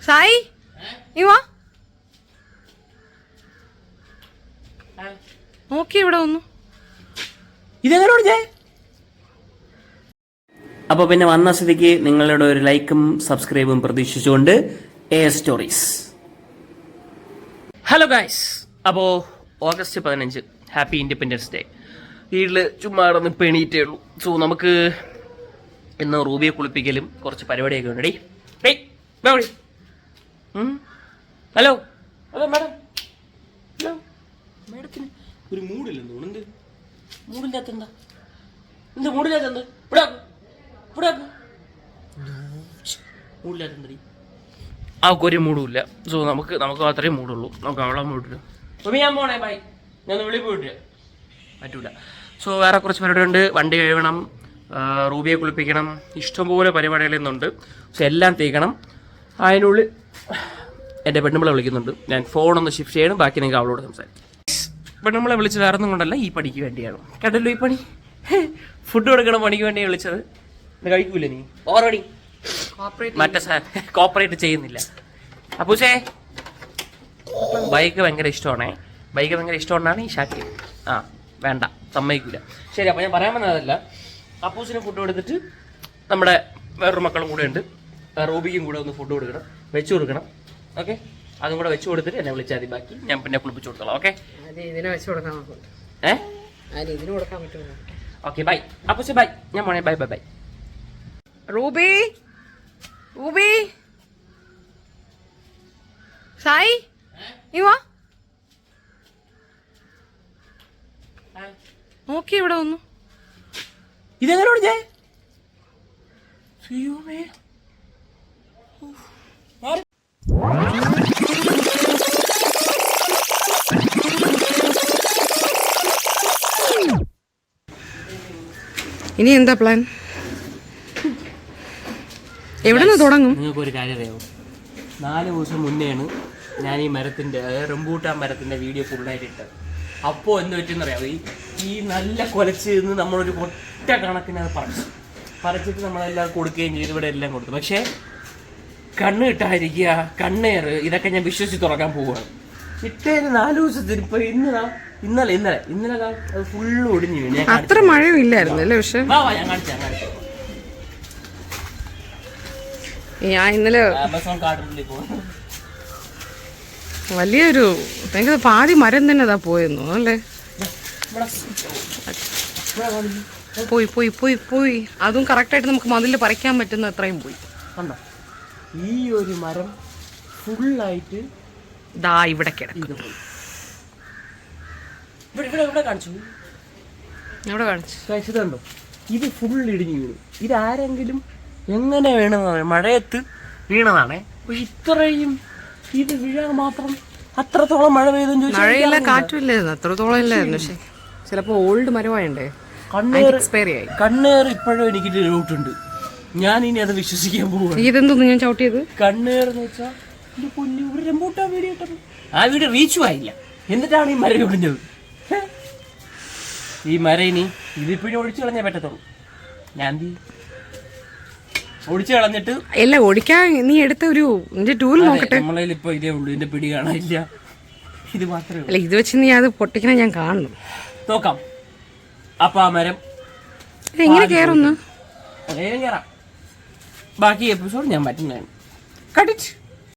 സായി നീ വാ നോക്കി ഇവിടെ വന്നു. ഇതെങ്ങനെ? അപ്പോൾ പിന്നെ വന്ന സ്ഥിതിക്ക് നിങ്ങളുടെ ഒരു ലൈക്കും സബ്സ്ക്രൈബും പ്രതീക്ഷിച്ചുകൊണ്ട് AS സ്റ്റോറീസ്. ഹലോ ഗായ്സ്, അപ്പോൾ August 15 ഹാപ്പി ഇൻഡിപെൻഡൻസ് ഡേ. വീട്ടിൽ ചുമ്മാ കിടന്ന് പെണീറ്റേ ഉള്ളൂ. സോ നമുക്ക് ഇന്ന് റൂബിയെ കുളിപ്പിക്കലും കുറച്ച് പരിപാടിയൊക്കെ ഉണ്ട്. Hello hello madam. ഹലോ മാഡത്തിന് ഒരു മൂടില്ലെന്ന് തോന്നുന്നു. മൂടില്ലാത്ത എന്താ മൂടില്ലാത്ത എന്താ മൂടില്ലാത്ത അവൾക്കൊരു മൂടുമില്ല. സോ നമുക്ക് മാത്രമേ മൂടുള്ളൂ. നമുക്ക് അവളെ മൂടില്ല. അപ്പം ഞാൻ പോണേ, ബൈ. ഞാൻ വിളി പോയിട്ടില്ല, പറ്റൂല. സോ വേറെ കുറച്ച് പരിപാടിയുണ്ട്. വണ്ടി കഴുകണം, റൂബിയെ കുളിപ്പിക്കണം, ഇഷ്ടംപോലെ പരിപാടികളൊന്നുണ്ട്. സോ എല്ലാം തീക്കണം. അതിനുള്ളിൽ എൻ്റെ പെണ്ണുമ്പളെ വിളിക്കുന്നുണ്ട്. ഞാൻ ഫോണൊന്ന് ഷിഫ്റ്റ് ചെയ്യണം. ബാക്കി നിങ്ങൾക്ക് അവളോട് സംസാരിക്കും. പെണ്ണുമ്പളെ വിളിച്ച് വേറെ ഒന്നും കൊണ്ടല്ല, ഈ പണിക്ക് വേണ്ടിയാണ്. കേട്ടല്ലോ ഈ പണി. ഫുഡ് കൊടുക്കണം പണിക്ക് വേണ്ടിയാണ് വിളിച്ചത്. കഴിക്കൂല നീ ഓൾറെഡി മറ്റേ കോപ്പറേറ്റ് ചെയ്യുന്നില്ല. അപ്പൂസേ ബൈക്ക് ഭയങ്കര ഇഷ്ടമാണേ. ബൈക്ക് ഭയങ്കര ഇഷ്ടമുണ്ടാണ് ഈ ഷാക്കി. വേണ്ട, സമ്മതിക്കില്ല. ശരി, അപ്പോൾ ഞാൻ പറയാൻ വന്നതല്ല. അപ്പൂസിന് ഫുഡ് കൊടുത്തിട്ട് നമ്മുടെ വേറൊരു മക്കളും കൂടെ ഉണ്ട്, റൂബിക്കും കൂടെ ഒന്ന് ഫുഡ് കൊടുക്കണം, വെച്ച് കൊടുക്കണം. ഓക്കെ, അതും കൂടെ വെച്ച് കൊടുത്തിട്ട് എന്നെ വിളിച്ചാൽ മതി. ബാക്കി ഞാൻ പിന്നെ കുളിപ്പിച്ച് കൊടുത്തോളാം. Okay, okay bye. അപ്പൂസേ ബൈ. ഞാൻ പോണേ, bye bye bye. Ruby Ruby Sai നീ വാ നോക്കി ഇവിടെ വന്നു. ഇതെങ്ങനെ? ഇനി എന്താ പ്ലാൻ? എവിടെ നിന്ന് തുടങ്ങും? നിങ്ങൾക്കൊരു കാര്യം അറിയാമോ? 4 ദിവസം മുന്നെയാണ് ഞാൻ ഈ മരത്തിൻ്റെ റംബൂട്ടാൻ മരത്തിൻ്റെ വീഡിയോ ഫുള്ളായിട്ട് ഇട്ടത്. അപ്പോൾ എന്ത് പറ്റുമെന്നറിയാമോ? ഈ നല്ല കുലച്ച് നിന്ന് നമ്മളൊരു ഒറ്റ കണക്കിന് അത് പറിച്ചിട്ട് നമ്മളെല്ലാം കൊടുക്കുകയും ചെയ്തു. ഇവിടെ എല്ലാം കൊടുത്തു. പക്ഷേ കണ്ണ് കിട്ടാതിരിക്കുക, കണ്ണേറ്, ഇതൊക്കെ ഞാൻ വിശ്വസിച്ച് തുറക്കാൻ പോവുകയാണ്. ഇട്ടേന് 4 ദിവസത്തിന് ഇപ്പം ഇന്നലെ അത് ഫുള്ള് ഒടിഞ്ഞു വീണു. അത്ര മഴയും ഇല്ലായിരുന്നു അല്ലേ? പക്ഷെ ഞാൻ കാണിച്ചു ഞാൻ ഇന്നലെ ആമസോൺ കാർട്ടിലേക്ക് പോകും. വലിയൊരു ഭയങ്കര പാതി മരം തന്നെ അതാ പോയെന്നു അല്ലേ? പോയി പോയി പോയി പോയി അതും കറക്റ്റായിട്ട് നമുക്ക് മതിൽ പറിക്കാൻ പറ്റുന്ന അത്രയും പോയി. കണ്ടോ, ഈ ഒരു മരം ഫുള്ളായിട്ട് ദാ ഇവിടെ കിടക്കും. ഇവിടെ കാണിച്ചു, എവിടെ കാണിച്ചു? കഴിച്ചതുണ്ടോ? ഇത് ഫുൾ ഇടിഞ്ഞു വീണു. ഇതാരെങ്കിലും എങ്ങനെ വീണതാണ്? മഴയത്ത് വീണതാണേ. പക്ഷെ ഇത്രയും ഇത് വീഴാൻ മാത്രം അത്രത്തോളം മഴ പെയ്തെന്ന് ചോദിച്ചാൽ മഴയില്ല, കാറ്റും ഇല്ലായിരുന്നു, അത്രത്തോളം ഇല്ലായിരുന്നു. പക്ഷെ ചിലപ്പോ ഓൾഡ് മരമായണ്ടേ, കണ്ണേർ ഇപ്പോഴും എനിക്ക് ഡൗട്ടുണ്ട്. ഞാൻ ഇനി അത് വിശ്വസിക്കാൻ പോവുക. ഇതെന്തോന്ന് ഞാൻ ചവിട്ടിയത്? കണ്ണേർ എന്ന് വെച്ചാൽ ഒരു റംബൂട്ടാൻ വീഡിയോ ഇട്ടത്, ആ വീഡിയോ റീച്ചും ആയില്ല. എന്നിട്ടാണ് ഈ മരം ഒടിഞ്ഞത്. ഈ മരം ഇനി ഇതിപ്പോഴും ഒഴിച്ചു കളഞ്ഞാൽ പറ്റത്തുള്ളൂ. ഞാൻ ഒടിച്ചു കളഞ്ഞിട്ട് എല്ലാം ഒടിക്കാൻ നീ എടുത്ത ഒരു ടൂൾ നോക്കട്ടെ. നമ്മളതിൽ ഇപ്പൊ ഇതേ ഉള്ളൂ, ഇതിന്റെ പിടി കാണാനില്ല. ഇത് മാത്രമേ അല്ല, ഇത് വെച്ച് നീ അത് പൊട്ടിക്കണ ഞാൻ കാണുന്നു. നോക്കാം. അപ്പൊ ആ മരം എങ്ങനെ കേറുന്നു? കയറാം. ബാക്കി എപ്പിസോഡ് ഞാൻ പറ്റുന്നതാണ്. കട്ടിച്ച്